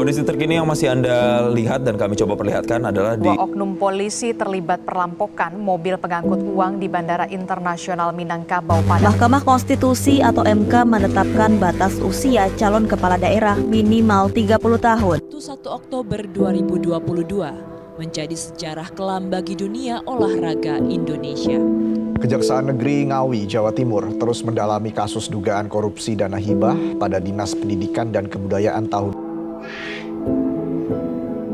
Kondisi terkini yang masih Anda lihat dan kami coba perlihatkan adalah di Dua oknum polisi terlibat perampokan mobil pengangkut uang di Bandara Internasional Minangkabau Padang. Mahkamah Konstitusi atau MK menetapkan batas usia calon kepala daerah minimal 30 tahun. 1 Oktober 2022 menjadi sejarah kelam bagi dunia olahraga Indonesia. Kejaksaan Negeri Ngawi, Jawa Timur terus mendalami kasus dugaan korupsi dana hibah pada Dinas Pendidikan dan Kebudayaan tahun.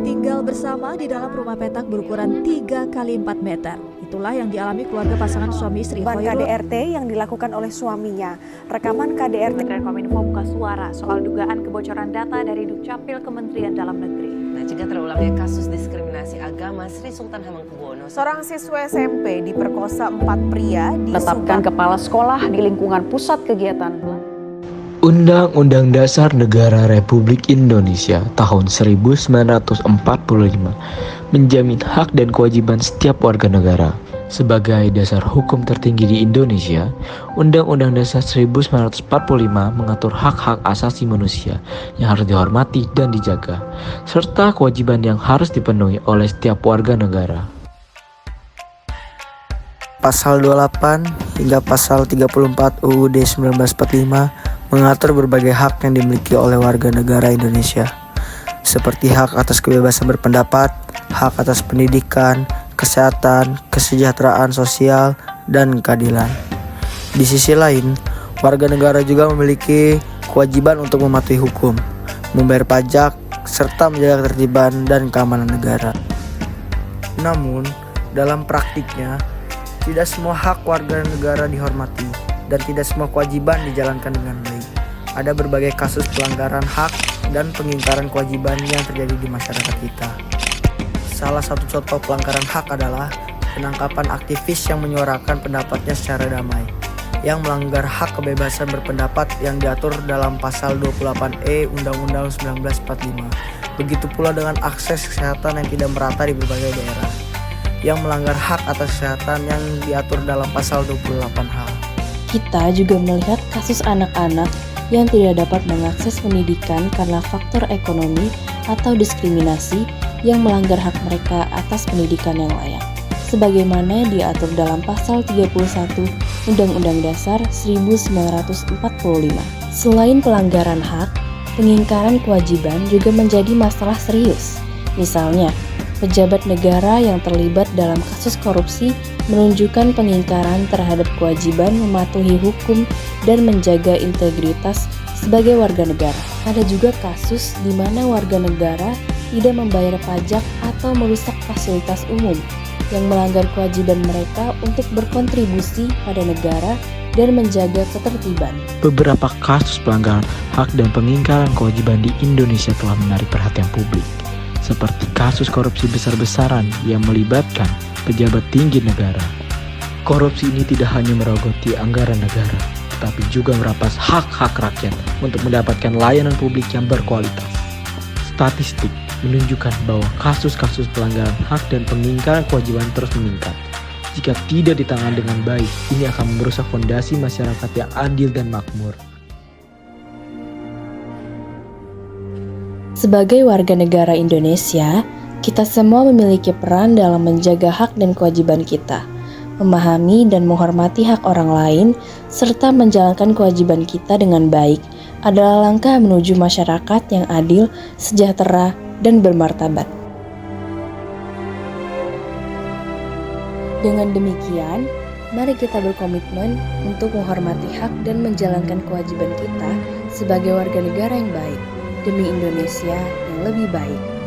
Tinggal bersama di dalam rumah petak berukuran 3 x 4 meter. Itulah yang dialami keluarga pasangan suami istri. Ban KDRT yang dilakukan oleh suaminya. Rekaman KDRT Kementerian Kominfo buka suara soal dugaan kebocoran data dari Dukcapil Kementerian Dalam Negeri. Nah, jika terulangnya kasus diskriminasi agama, Sri Sultan Hamengkubuwono. seorang siswa SMP diperkosa 4 pria di Tetapkan kepala sekolah di lingkungan pusat kegiatan. Undang-Undang Dasar Negara Republik Indonesia tahun 1945 menjamin hak dan kewajiban setiap warga negara. Sebagai dasar hukum tertinggi di Indonesia, Undang-Undang Dasar 1945 mengatur hak-hak asasi manusia yang harus dihormati dan dijaga, serta kewajiban yang harus dipenuhi oleh setiap warga negara. Pasal 28 hingga pasal 34 UUD 1945 mengatur berbagai hak yang dimiliki oleh warga negara Indonesia, seperti hak atas kebebasan berpendapat, hak atas pendidikan, kesehatan, kesejahteraan sosial, dan keadilan. Di sisi lain, warga negara juga memiliki kewajiban untuk mematuhi hukum, membayar pajak, serta menjaga ketertiban dan keamanan negara. Namun, dalam praktiknya, tidak semua hak warga negara dihormati dan tidak semua kewajiban dijalankan dengan baik. Ada berbagai kasus pelanggaran hak dan pengingkaran kewajiban yang terjadi di masyarakat kita. Salah satu contoh pelanggaran hak adalah penangkapan aktivis yang menyuarakan pendapatnya secara damai, yang melanggar hak kebebasan berpendapat yang diatur dalam pasal 28E Undang-Undang 1945. Begitu pula dengan akses kesehatan yang tidak merata di berbagai daerah, yang melanggar hak atas kesehatan yang diatur dalam pasal 28H. Kita juga melihat kasus anak-anak yang tidak dapat mengakses pendidikan karena faktor ekonomi atau diskriminasi yang melanggar hak mereka atas pendidikan yang layak, sebagaimana diatur dalam pasal 31 Undang-Undang Dasar 1945. Selain pelanggaran hak, pengingkaran kewajiban juga menjadi masalah serius. Misalnya, pejabat negara yang terlibat dalam kasus korupsi menunjukkan pengingkaran terhadap kewajiban mematuhi hukum dan menjaga integritas sebagai warga negara. Ada juga kasus di mana warga negara tidak membayar pajak atau merusak fasilitas umum yang melanggar kewajiban mereka untuk berkontribusi pada negara dan menjaga ketertiban. Beberapa kasus pelanggaran hak dan pengingkaran kewajiban di Indonesia telah menarik perhatian publik, seperti kasus korupsi besar-besaran yang melibatkan pejabat tinggi negara. Korupsi ini tidak hanya merogoti anggaran negara, tetapi juga merampas hak-hak rakyat untuk mendapatkan layanan publik yang berkualitas. Statistik menunjukkan bahwa kasus-kasus pelanggaran hak dan pengingkaran kewajiban terus meningkat. Jika tidak ditangani dengan baik, ini akan merusak fondasi masyarakat yang adil dan makmur. Sebagai warga negara Indonesia, kita semua memiliki peran dalam menjaga hak dan kewajiban kita, memahami dan menghormati hak orang lain, serta menjalankan kewajiban kita dengan baik adalah langkah menuju masyarakat yang adil, sejahtera, dan bermartabat. Dengan demikian, mari kita berkomitmen untuk menghormati hak dan menjalankan kewajiban kita sebagai warga negara yang baik, demi Indonesia yang lebih baik.